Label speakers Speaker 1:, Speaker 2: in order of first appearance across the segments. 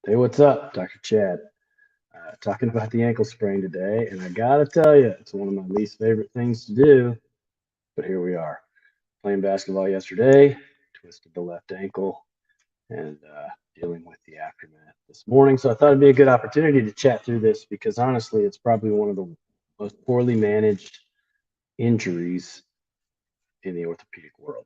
Speaker 1: Hey, what's up? Dr. Chad. Talking about the ankle sprain today, and I gotta tell you, it's one of my least favorite things to do, but here we are. Playing basketball yesterday, twisted the left ankle, and dealing with the aftermath this morning. So I thought it'd be a good opportunity to chat through this because honestly, it's probably one of the most poorly managed injuries in the orthopedic world.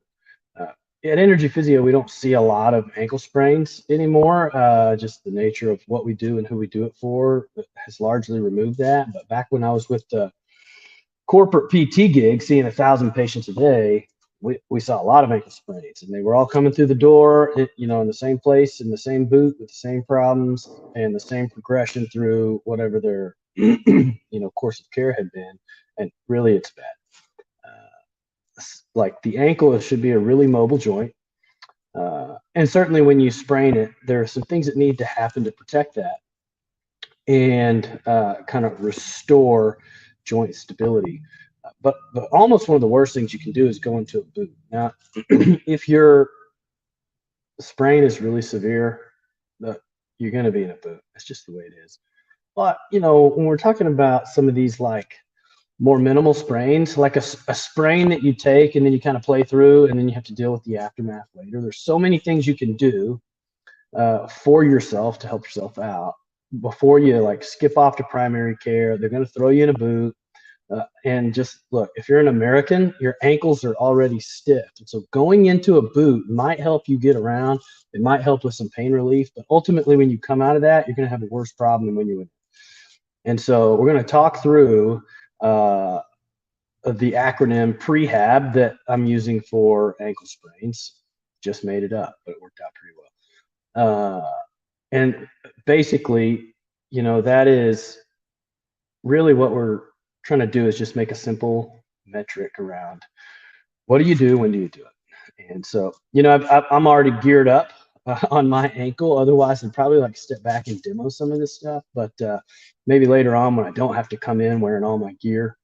Speaker 1: Uh, at Energy Physio, we don't see a lot of ankle sprains anymore. Just the nature of what we do and who we do it for has largely removed that. But back when I was with the corporate PT gig, seeing 1,000 patients a day, we saw a lot of ankle sprains, and they were all coming through the door, in the same place, in the same boot, with the same problems and the same progression through whatever their, course of care had been. And really, it's bad. Like the ankle should be a really mobile joint. And certainly when you sprain it, there are some things that need to happen to protect that and kind of restore joint stability. But almost one of the worst things you can do is go into a boot. Now, if your sprain is really severe, you're going to be in a boot. That's just the way it is. But, when we're talking about some of these like more minimal sprains, like a sprain that you take and then you kind of play through and then you have to deal with the aftermath later. There's so many things you can do for yourself to help yourself out before you like skip off to primary care. They're going to throw you in a boot. And just look, if you're an American, your ankles are already stiff. And so going into a boot might help you get around. It might help with some pain relief. But ultimately, when you come out of that, you're going to have a worse problem than when you went. And so we're going to talk through uh, the acronym prehab that I'm using for ankle sprains. Just made it up, but it worked out pretty well. And basically, that is really what we're trying to do is just make a simple metric around what do you do, when do you do it? And so, I'm already geared up on my ankle. Otherwise, I'd probably like step back and demo some of this stuff. But maybe later on when I don't have to come in wearing all my gear,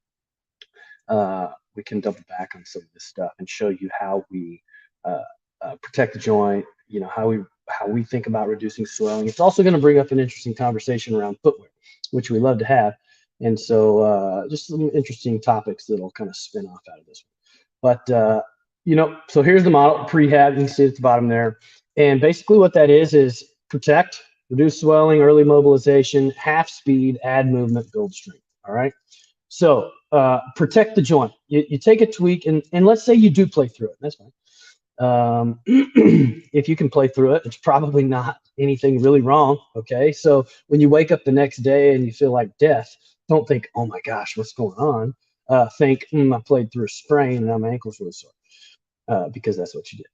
Speaker 1: we can double back on some of this stuff and show you how we protect the joint. How we think about reducing swelling. It's also going to bring up an interesting conversation around footwear, which we love to have. And so, just some interesting topics that'll kind of spin off out of this one. But so here's the model prehab. You can see it at the bottom there. And basically, what that is protect, reduce swelling, early mobilization, half speed, add movement, build strength. All right. So protect the joint. You take a tweak, and let's say you do play through it. That's fine. If you can play through it, it's probably not anything really wrong. Okay. So when you wake up the next day and you feel like death, don't think, oh my gosh, what's going on? Think, I played through a sprain and now my ankle's really sore, because that's what you did.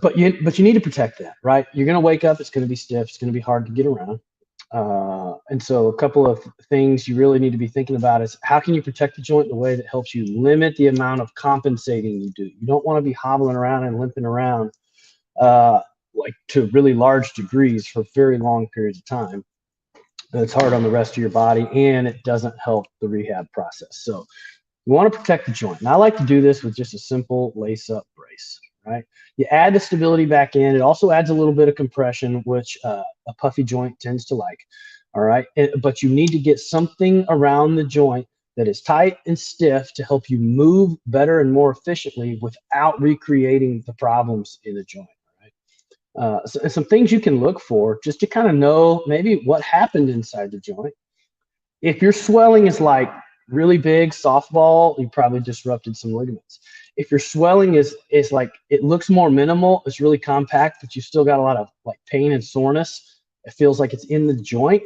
Speaker 1: But you need to protect that, right? You're going to wake up. It's going to be stiff. It's going to be hard to get around. And so a couple of things you really need to be thinking about is how can you protect the joint in a way that helps you limit the amount of compensating you do. You don't want to be hobbling around and limping around like to really large degrees for very long periods of time. It's hard on the rest of your body, and it doesn't help the rehab process. So you want to protect the joint. And I like to do this with just a simple lace-up brace, right? You add the stability back in. It also adds a little bit of compression, which a puffy joint tends to like, all right? But you need to get something around the joint that is tight and stiff to help you move better and more efficiently without recreating the problems in the joint, right? So some things you can look for just to kind of know maybe what happened inside the joint. If your swelling is like really big softball, you probably disrupted some ligaments. If your swelling is like it looks more minimal, it's really compact, but you still got a lot of like pain and soreness, it feels like it's in the joint,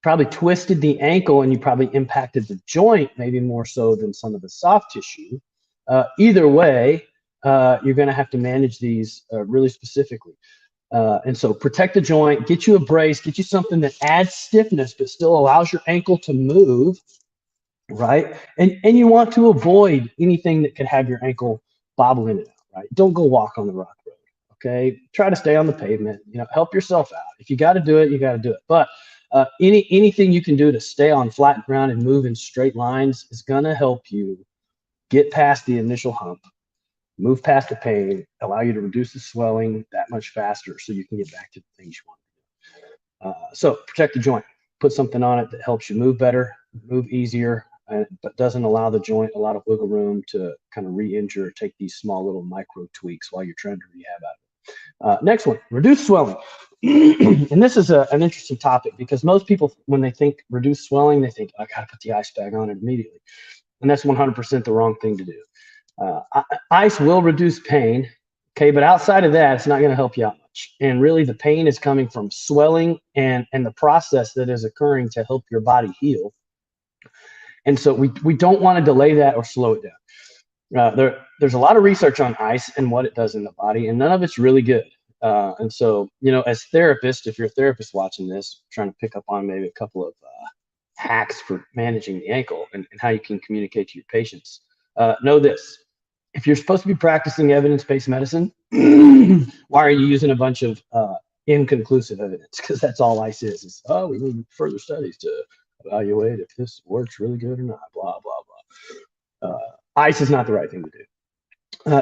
Speaker 1: probably twisted the ankle and you probably impacted the joint maybe more so than some of the soft tissue. Either way, you're going to have to manage these really specifically. And so protect the joint, get you a brace, get you something that adds stiffness but still allows your ankle to move, right? And you want to avoid anything that could have your ankle bobble in and out, right? Don't go walk on the rock road, okay? Try to stay on the pavement, help yourself out. If you got to do it, you got to do it. But anything you can do to stay on flat ground and move in straight lines is going to help you get past the initial hump, move past the pain, allow you to reduce the swelling that much faster so you can get back to the things you want. So protect the joint. Put something on it that helps you move better, move easier, but doesn't allow the joint a lot of wiggle room to kind of re-injure, take these small little micro tweaks while you're trying to rehab out of it. Next one, reduce swelling. And this is an interesting topic because most people, when they think reduce swelling, they think, I got to put the ice bag on it immediately. And that's 100% the wrong thing to do. Ice will reduce pain, okay, but outside of that, it's not going to help you out much. And really, the pain is coming from swelling and the process that is occurring to help your body heal. And so we don't want to delay that or slow it down. There's a lot of research on ice and what it does in the body, and none of it's really good. And so, as therapists, if you're a therapist watching this, trying to pick up on maybe a couple of hacks for managing the ankle and how you can communicate to your patients, know this. If you're supposed to be practicing evidence-based medicine, why are you using a bunch of inconclusive evidence? Because that's all ice is, we need further studies to evaluate if this works really good or not, blah, blah, blah. Ice is not the right thing to do.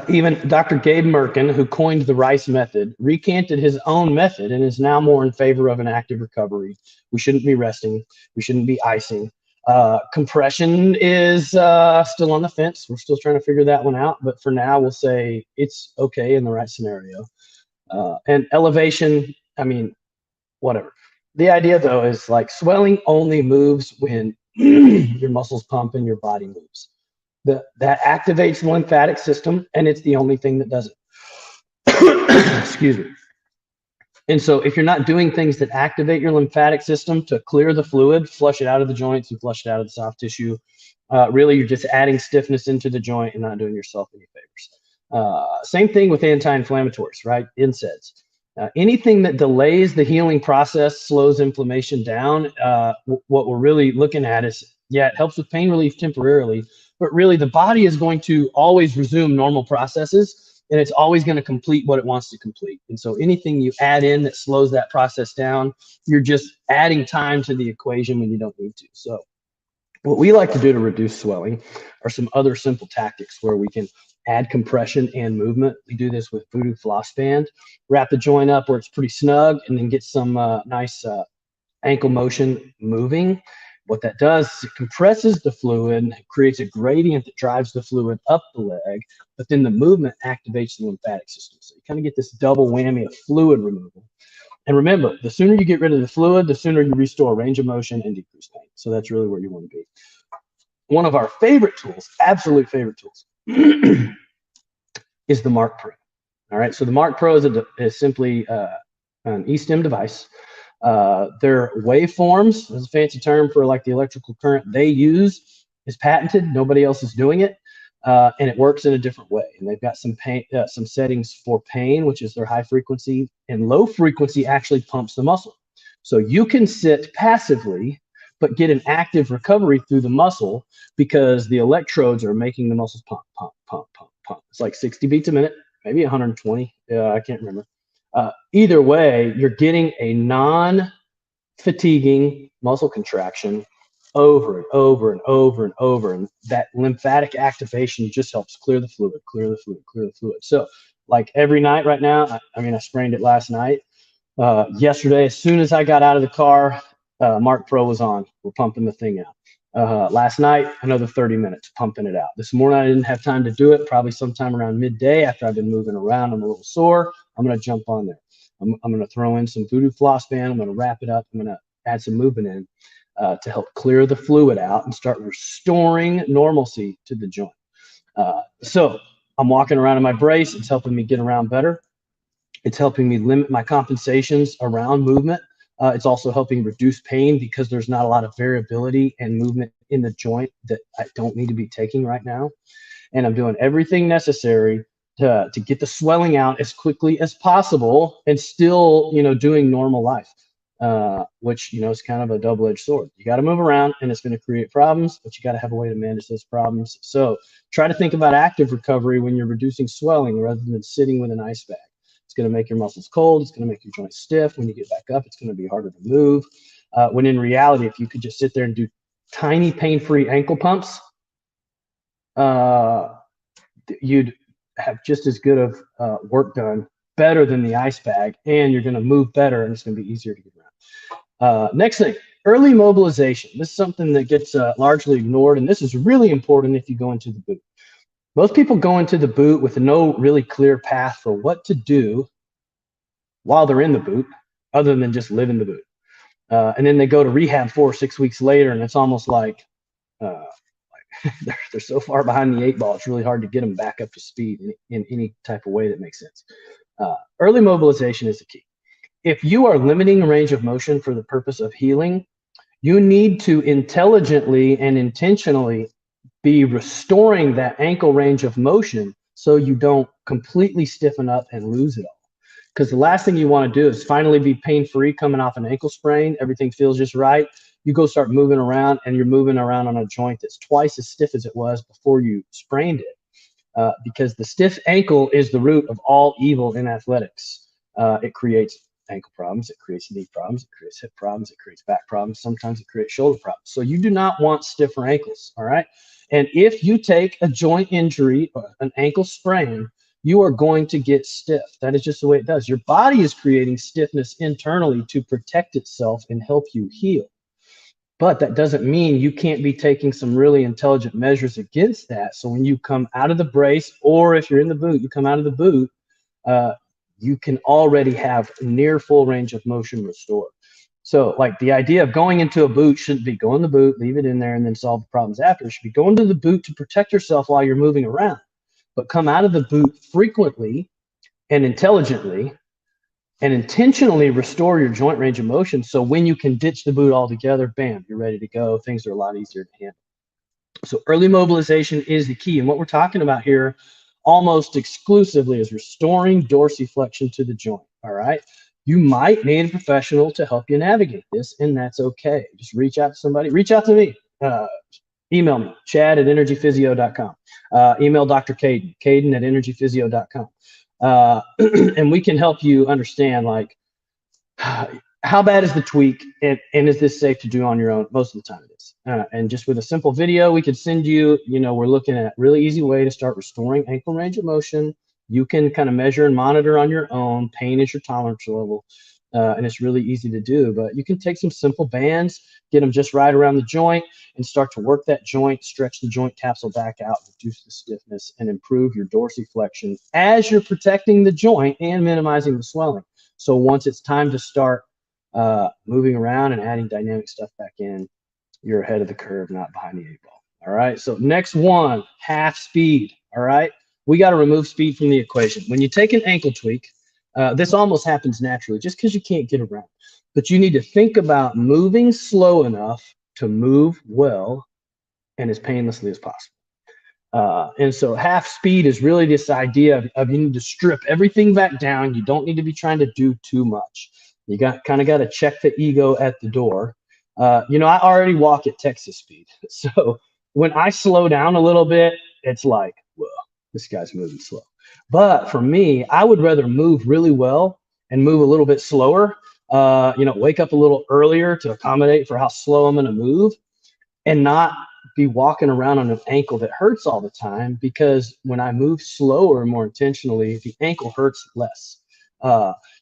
Speaker 1: Even Dr. Gabe Merkin, who coined the RICE method, recanted his own method and is now more in favor of an active recovery. We shouldn't be resting. We shouldn't be icing. Compression is still on the fence. We're still trying to figure that one out. But for now, we'll say it's okay in the right scenario. And elevation, whatever. The idea, though, is like swelling only moves when your muscles pump and your body moves. That activates the lymphatic system, and it's the only thing that does it. Excuse me. And so if you're not doing things that activate your lymphatic system to clear the fluid, flush it out of the joints and flush it out of the soft tissue, really you're just adding stiffness into the joint and not doing yourself any favors. Same thing with anti-inflammatories, right? NSAIDs. Anything that delays the healing process, slows inflammation down, what we're really looking at is, it helps with pain relief temporarily, but really the body is going to always resume normal processes, and it's always going to complete what it wants to complete. And so anything you add in that slows that process down, you're just adding time to the equation when you don't need to. So what we like to do to reduce swelling are some other simple tactics where we can add compression and movement. We do this with voodoo floss band, wrap the joint up where it's pretty snug, and then get some nice ankle motion moving. What that does is it compresses the fluid, creates a gradient that drives the fluid up the leg, but then the movement activates the lymphatic system. So you kind of get this double whammy of fluid removal. And remember, the sooner you get rid of the fluid, the sooner you restore range of motion and decrease pain. So that's really where you want to be. One of our favorite tools, absolute favorite tools, is the Mark Pro. All right, so the Mark Pro is simply an eSTEM device. Their waveforms, is a fancy term for like the electrical current they use, is patented. Nobody else is doing it, and it works in a different way. And they've got some settings for pain, which is their high frequency, and low frequency actually pumps the muscle. So you can sit passively, but get an active recovery through the muscle because the electrodes are making the muscles pump, pump, pump, pump, pump. It's like 60 beats a minute, maybe 120. I can't remember. Either way, you're getting a non-fatiguing muscle contraction over and over and over and over. And that lymphatic activation just helps clear the fluid, clear the fluid, clear the fluid. So like every night right now, I sprained it last night. Yesterday, as soon as I got out of the car, Mark Pro was on. We're pumping the thing out. Last night, another 30 minutes pumping it out. This morning, I didn't have time to do it. Probably sometime around midday after I've been moving around. I'm a little sore. I'm going to jump on there. I'm going to throw in some voodoo floss band. I'm going to wrap it up. I'm going to add some movement in to help clear the fluid out and start restoring normalcy to the joint. So I'm walking around in my brace. It's helping me get around better. It's helping me limit my compensations around movement. It's also helping reduce pain because there's not a lot of variability and movement in the joint that I don't need to be taking right now. And I'm doing everything necessary to get the swelling out as quickly as possible and still, doing normal life, which, is kind of a double-edged sword. You got to move around and it's going to create problems, but you got to have a way to manage those problems. So try to think about active recovery when you're reducing swelling rather than sitting with an ice bag. It's going to make your muscles cold. It's going to make your joints stiff. When you get back up, it's going to be harder to move. When in reality, if you could just sit there and do tiny pain-free ankle pumps, you'd have just as good of work done, better than the ice bag, and you're going to move better, and it's going to be easier to get Next thing, early mobilization. This is something that gets largely ignored, and this is really important if you go into the boot. Most people go into the boot with no really clear path for what to do while they're in the boot, other than just live in the boot. And then they go to rehab 4 or 6 weeks later, and it's almost like uh, they're so far behind the 8 ball, it's really hard to get them back up to speed in any type of way that makes sense. Early mobilization is the key. If you are limiting range of motion for the purpose of healing, you need to intelligently and intentionally be restoring that ankle range of motion so you don't completely stiffen up and lose it all. Because the last thing you want to do is finally be pain-free coming off an ankle sprain. Everything feels just right. You go start moving around, and you're moving around on a joint that's twice as stiff as it was before you sprained it. Because the stiff ankle is the root of all evil in athletics. It creates ankle problems, it creates knee problems, it creates hip problems, it creates back problems, sometimes it creates shoulder problems. So you do not want stiffer ankles, all right? And if you take a joint injury, an ankle sprain, you are going to get stiff. That is just the way it does. Your body is creating stiffness internally to protect itself and help you heal. But that doesn't mean you can't be taking some really intelligent measures against that. So when you come out of the brace, or if you're in the boot, you come out of the boot, you can already have near full range of motion restored. So like the idea of going into a boot shouldn't be go in the boot, leave it in there, and then solve the problems after. It should be go into the boot to protect yourself while you're moving around, but come out of the boot frequently and intelligently and intentionally restore your joint range of motion. So when you can ditch the boot altogether, bam, you're ready to go. Things are a lot easier to handle. So early mobilization is the key. And what we're talking about here almost exclusively is restoring dorsiflexion to the joint. All right. You might need a professional to help you navigate this, and that's okay. Just reach out to somebody. Reach out to me. Email me, chad@energyphysio.com. Email Dr. Caden@energyphysio.com. And we can help you understand, like, how bad is the tweak, and is this safe to do on your own? Most of the time it is. And just with a simple video, we could send you, we're looking at a really easy way to start restoring ankle range of motion. You can kind of measure and monitor on your own. Pain is your tolerance level. And it's really easy to do, but you can take some simple bands, get them just right around the joint, and start to work that joint, stretch the joint capsule back out, reduce the stiffness, and improve your dorsiflexion as you're protecting the joint and minimizing the swelling. So once it's time to start moving around and adding dynamic stuff back in, you're ahead of the curve, not behind the 8 ball. All right, so next one, half speed. All right, we got to remove speed from the equation. When you take an ankle tweak, this almost happens naturally just because you can't get around. But you need to think about moving slow enough to move well and as painlessly as possible. And so half speed is really this idea of you need to strip everything back down. You don't need to be trying to do too much. You kind of got to check the ego at the door. I already walk at Texas speed. So when I slow down a little bit, it's like, whoa, this guy's moving slow. But for me, I would rather move really well and move a little bit slower, wake up a little earlier to accommodate for how slow I'm going to move, and not be walking around on an ankle that hurts all the time, because when I move slower, more intentionally, the ankle hurts less.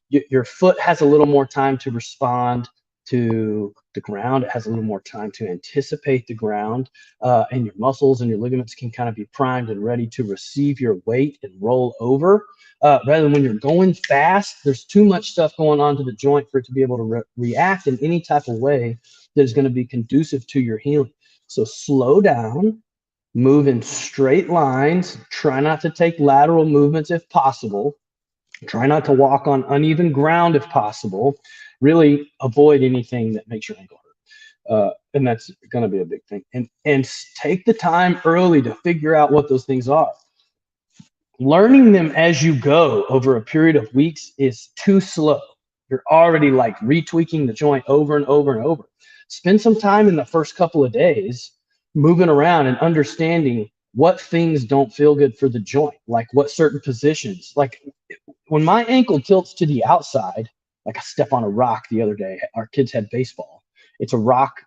Speaker 1: Your foot has a little more time to respond to the ground. It has a little more time to anticipate the ground, and your muscles and your ligaments can kind of be primed and ready to receive your weight and roll over. Rather than when you're going fast, there's too much stuff going on to the joint for it to be able to react in any type of way that is going to be conducive to your healing. So slow down, move in straight lines, try not to take lateral movements if possible. Try not to walk on uneven ground if possible. Really avoid anything that makes your ankle hurt. And that's going to be a big thing. And take the time early to figure out what those things are. Learning them as you go over a period of weeks is too slow. You're already like retweaking the joint over and over and over. Spend some time in the first couple of days moving around and understanding what things don't feel good for the joint, like what certain positions. Like when my ankle tilts to the outside, like I step on a rock the other day. Our kids had baseball. It's a rock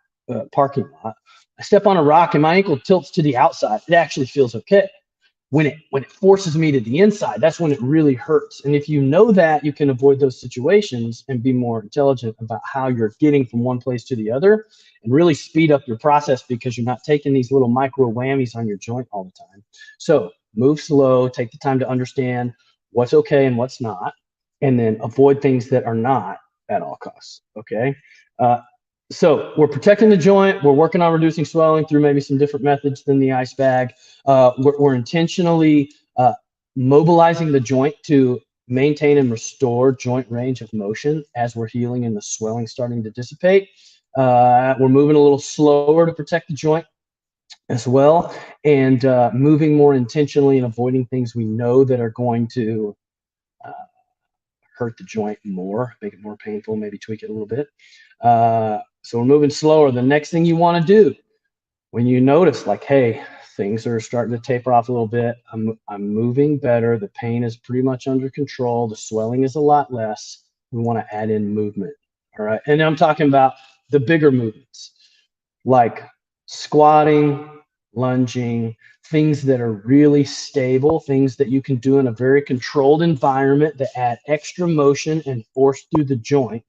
Speaker 1: parking lot. I step on a rock and my ankle tilts to the outside. It actually feels okay. when it forces me to the inside, that's when it really hurts. And if you know that, you can avoid those situations and be more intelligent about how you're getting from one place to the other and really speed up your process because you're not taking these little micro whammies on your joint all the time. So move slow, take the time to understand what's okay and what's not, and then avoid things that are not at all costs. Okay. Uh, so we're protecting the joint. We're working on reducing swelling through maybe some different methods than the ice bag. We're intentionally mobilizing the joint to maintain and restore joint range of motion as we're healing and the swelling starting to dissipate. We're moving a little slower to protect the joint as well, and moving more intentionally and avoiding things we know that are going to uh, hurt the joint more, make it more painful, maybe tweak it a little bit. So we're moving slower. The next thing you want to do when you notice like, hey, things are starting to taper off a little bit, I'm moving better, the pain is pretty much under control, the swelling is a lot less, we want to add in movement. All right. And I'm talking about the bigger movements like squatting, lunging, things that are really stable, things that you can do in a very controlled environment that add extra motion and force through the joint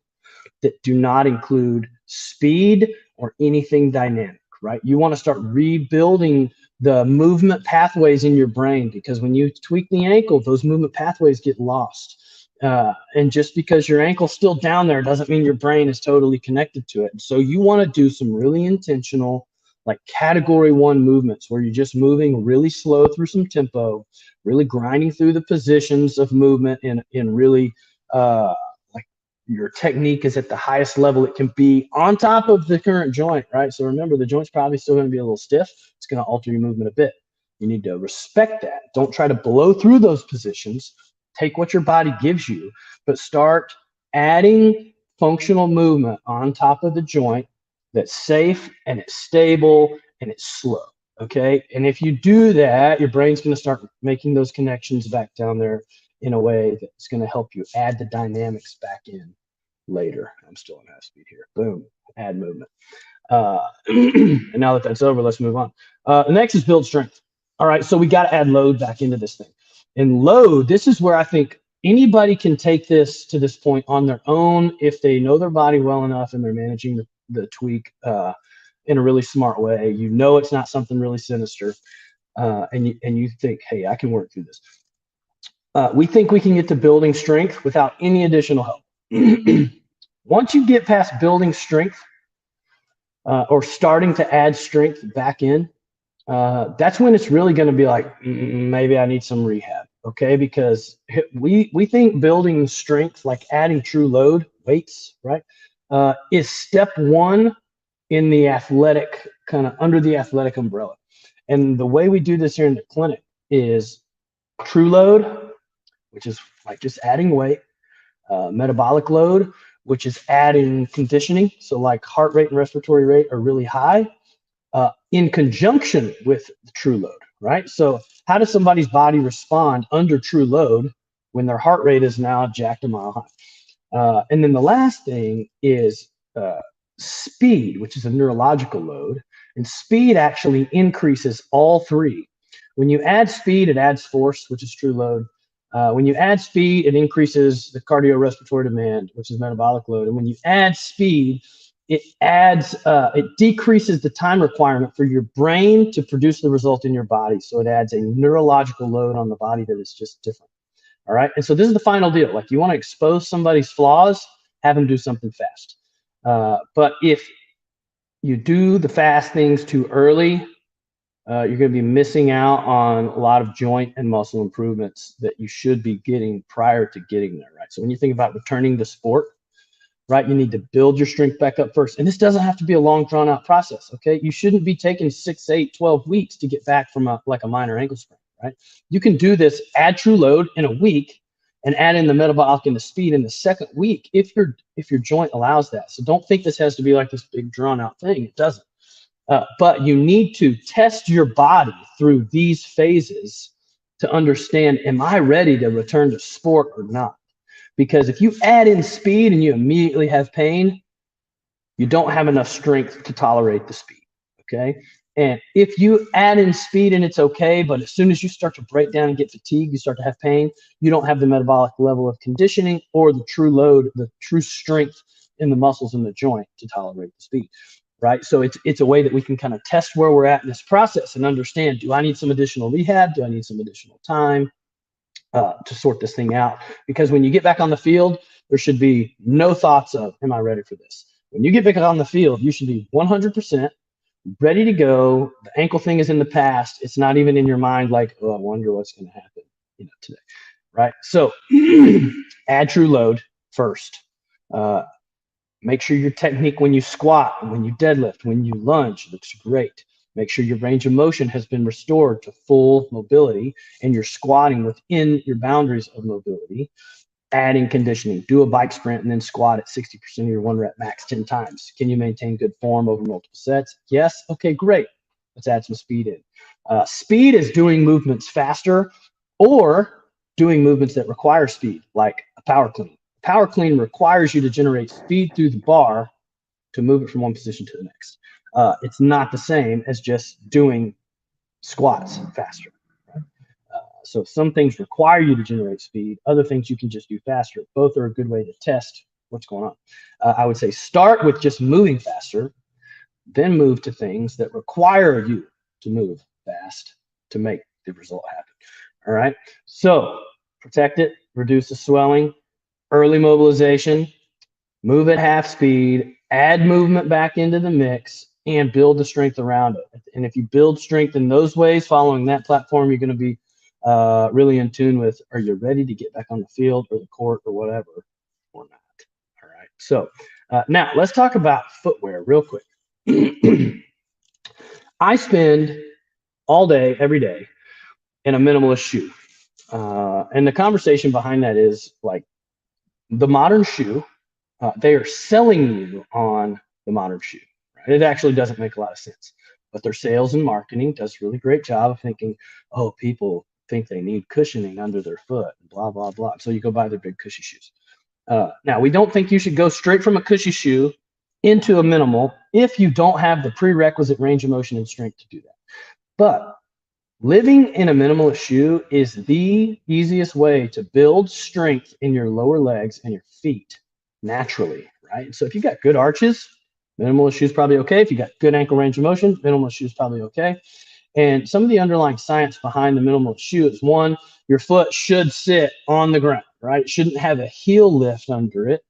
Speaker 1: that do not include speed or anything dynamic, right? You want to start rebuilding the movement pathways in your brain, because when you tweak the ankle, those movement pathways get lost. And just because your ankle's still down there doesn't mean your brain is totally connected to it. So you want to do some really intentional, like category 1 movements where you're just moving really slow through some tempo, really grinding through the positions of movement in really like your technique is at the highest level it can be on top of the current joint, right? So remember, the joint's probably still going to be a little stiff. It's going to alter your movement a bit. You need to respect that. Don't try to blow through those positions. Take what your body gives you, but start adding functional movement on top of the joint that's safe and it's stable and it's slow. Okay. And if you do that, your brain's going to start making those connections back down there in a way that's going to help you add the dynamics back in later. I'm still on half speed here. Boom, add movement. And now that that's over, let's move on. The next is build strength. All right, so we got to add load back into this thing. And load, this is where I think anybody can take this to this point on their own if they know their body well enough and they're managing the tweak in a really smart way. You know it's not something really sinister, and you think, hey, I can work through this. We think we can get to building strength without any additional help. Once you get past building strength or starting to add strength back in, that's when it's really going to be like, maybe I need some rehab. Okay, because we think building strength, like adding true load weights, right, is step 1 in the athletic, kind of under the athletic umbrella. And the way we do this here in the clinic is true load, which is like just adding weight, metabolic load, which is adding conditioning. So like heart rate and respiratory rate are really high in conjunction with the true load, right? So how does somebody's body respond under true load when their heart rate is now jacked a mile high? And then the last thing is speed, which is a neurological load. And speed actually increases all 3. When you add speed, it adds force, which is true load. When you add speed, it increases the cardiorespiratory demand, which is metabolic load. And when you add speed, it decreases the time requirement for your brain to produce the result in your body. So it adds a neurological load on the body that is just different. All right. And so this is the final deal. Like, you want to expose somebody's flaws, have them do something fast. But if you do the fast things too early, you're going to be missing out on a lot of joint and muscle improvements that you should be getting prior to getting there, right? So when you think about returning to sport, right, you need to build your strength back up first. And this doesn't have to be a long, drawn out process, okay? You shouldn't be taking 6, 8, 12 weeks to get back from a minor ankle sprain, right? You can do this, add true load in a week, and add in the metabolic and the speed in the second week if your joint allows that. So don't think this has to be like this big drawn out thing. It doesn't. But you need to test your body through these phases to understand, am I ready to return to sport or not? Because if you add in speed and you immediately have pain, you don't have enough strength to tolerate the speed, okay? And if you add in speed and it's okay, but as soon as you start to break down and get fatigued, you start to have pain, you don't have the metabolic level of conditioning or the true load, the true strength in the muscles in the joint to tolerate the speed. Right. So it's a way that we can kind of test where we're at in this process and understand, do I need some additional rehab? Do I need some additional time to sort this thing out? Because when you get back on the field, there should be no thoughts of, am I ready for this? When you get back on the field, you should be 100% ready to go. The ankle thing is in the past. It's not even in your mind like, oh, I wonder what's going to happen, today. Right. So add true load first. Make sure your technique when you squat, when you deadlift, when you lunge looks great. Make sure your range of motion has been restored to full mobility and you're squatting within your boundaries of mobility. Adding conditioning, do a bike sprint and then squat at 60% of your 1 rep max 10 times. Can you maintain good form over multiple sets? Yes. Okay, great. Let's add some speed in. Speed is doing movements faster or doing movements that require speed, like a power clean. Power clean requires you to generate speed through the bar to move it from one position to the next. It's not the same as just doing squats faster. So some things require you to generate speed. Other things you can just do faster. Both are a good way to test what's going on. I would say start with just moving faster, then move to things that require you to move fast to make the result happen. All right. So protect it, reduce the swelling, early mobilization, move at half speed, add movement back into the mix, and build the strength around it. And if you build strength in those ways, following that platform, you're going to be really in tune with, are you ready to get back on the field or the court or whatever, or not? All right. So now let's talk about footwear real quick. I spend all day, every day, in a minimalist shoe. And the conversation behind that is like the modern shoe, they are selling you on the modern shoe. Right? It actually doesn't make a lot of sense, but their sales and marketing does a really great job of thinking, oh, people think they need cushioning under their foot, blah, blah, blah. So you go buy their big cushy shoes. Now, we don't think you should go straight from a cushy shoe into a minimal if you don't have the prerequisite range of motion and strength to do that. But living in a minimalist shoe is the easiest way to build strength in your lower legs and your feet naturally, right? So if you got good arches, minimalist shoes probably okay. If you got good ankle range of motion, minimalist shoes probably okay. And some of the underlying science behind the minimalist shoe is, one, your foot should sit on the ground, right? It shouldn't have a heel lift under it,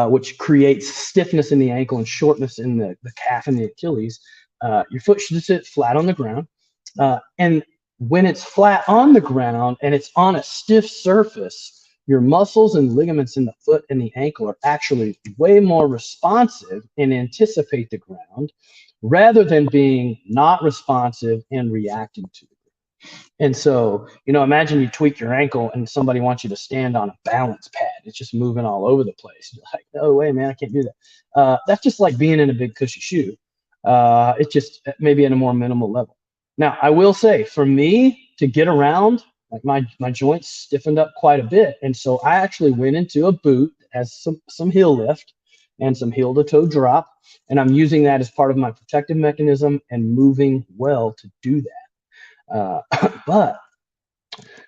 Speaker 1: which creates stiffness in the ankle and shortness in the calf and the Achilles. Your foot should sit flat on the ground. And when it's flat on the ground and it's on a stiff surface, your muscles and ligaments in the foot and the ankle are actually way more responsive and anticipate the ground rather than being not responsive and reacting to the ground. And so, imagine you tweak your ankle and somebody wants you to stand on a balance pad. It's just moving all over the place. You're like, no way, man, I can't do that. That's just like being in a big cushy shoe. It's just maybe at a more minimal level. Now, I will say, for me to get around, like my joints stiffened up quite a bit. And so I actually went into a boot that has some heel lift and some heel to toe drop. And I'm using that as part of my protective mechanism and moving well to do that. But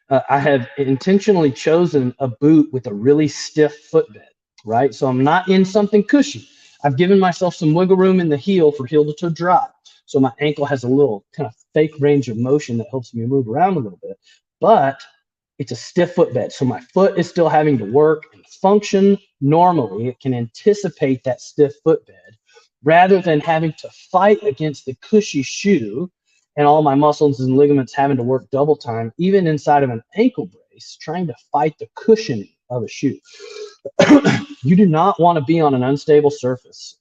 Speaker 1: I have intentionally chosen a boot with a really stiff footbed, right? So I'm not in something cushy. I've given myself some wiggle room in the heel for heel to toe drop. So my ankle has a little kind of fake range of motion that helps me move around a little bit, but it's a stiff footbed. So my foot is still having to work and function normally. It can anticipate that stiff footbed rather than having to fight against the cushy shoe and all my muscles and ligaments having to work double time, even inside of an ankle brace, trying to fight the cushioning of a shoe. You do not want to be on an unstable surface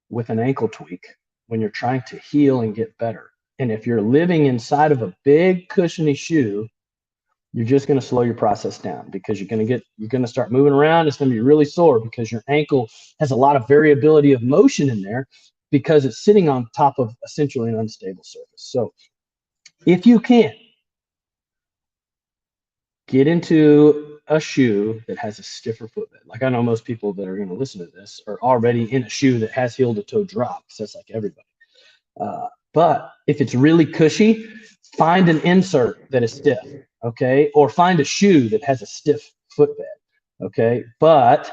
Speaker 1: with an ankle tweak when you're trying to heal and get better. And if you're living inside of a big cushiony shoe, you're just going to slow your process down because you're going to start moving around. It's going to be really sore because your ankle has a lot of variability of motion in there because it's sitting on top of essentially an unstable surface. So if you can, get into a shoe that has a stiffer footbed. Like I know most people that are going to listen to this are already in a shoe that has heel to toe drop. So that's like everybody. But if it's really cushy, find an insert that is stiff, okay? Or find a shoe that has a stiff footbed, okay? But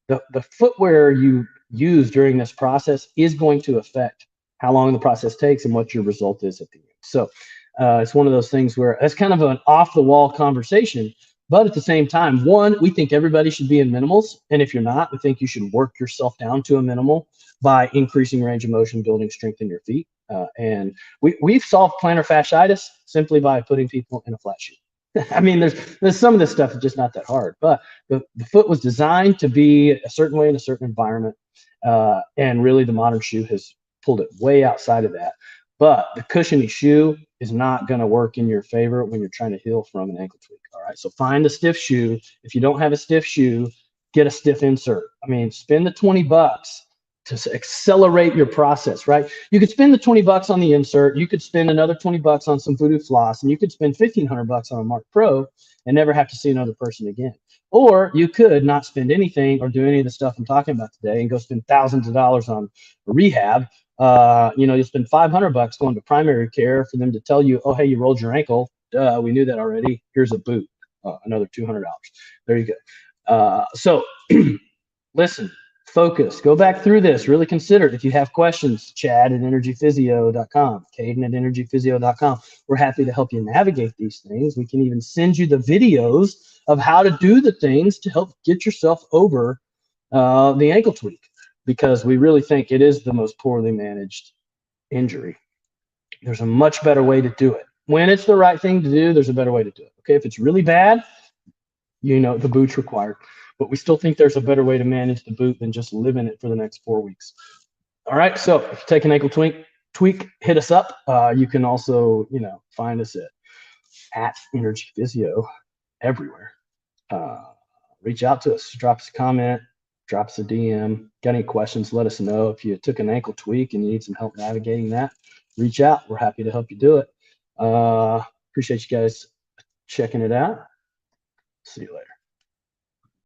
Speaker 1: the footwear you use during this process is going to affect how long the process takes and what your result is at the end. So it's one of those things where it's kind of an off the wall conversation, but at the same time, one, we think everybody should be in minimals. And if you're not, we think you should work yourself down to a minimal by increasing range of motion, building strength in your feet. And we've solved plantar fasciitis simply by putting people in a flat shoe. I mean, there's some of this stuff that's just not that hard, but the foot was designed to be a certain way in a certain environment. And really the modern shoe has pulled it way outside of that. But the cushiony shoe is not going to work in your favor when you're trying to heal from an ankle tweak. All right. So find a stiff shoe. If you don't have a stiff shoe, get a stiff insert. I mean, spend the $20 to accelerate your process, right? You could spend the $20 on the insert. You could spend another $20 on some voodoo floss, and you could spend $1,500 on a Mark Pro and never have to see another person again. Or you could not spend anything or do any of the stuff I'm talking about today and go spend thousands of dollars on rehab. You'll spend $500 going to primary care for them to tell you, oh, hey, you rolled your ankle. We knew that already. Here's a boot. Another $200. There you go. So listen, focus, go back through this, really consider it. If you have questions, chad@energyphysio.com, Caden@energyphysio.com. We're happy to help you navigate these things. We can even send you the videos of how to do the things to help get yourself over the ankle tweak, because we really think it is the most poorly managed injury. There's a much better way to do it. When it's the right thing to do, there's a better way to do it. Okay, if it's really bad, the boot's required. But we still think there's a better way to manage the boot than just live in it for the next 4 weeks. All right, so if you take an ankle tweak, hit us up. You can also, find us at Energy Physio everywhere. Reach out to us, drop us a comment, drop us a DM. Got any questions, let us know. If you took an ankle tweak and you need some help navigating that, reach out. We're happy to help you do it. Appreciate you guys checking it out. See you later.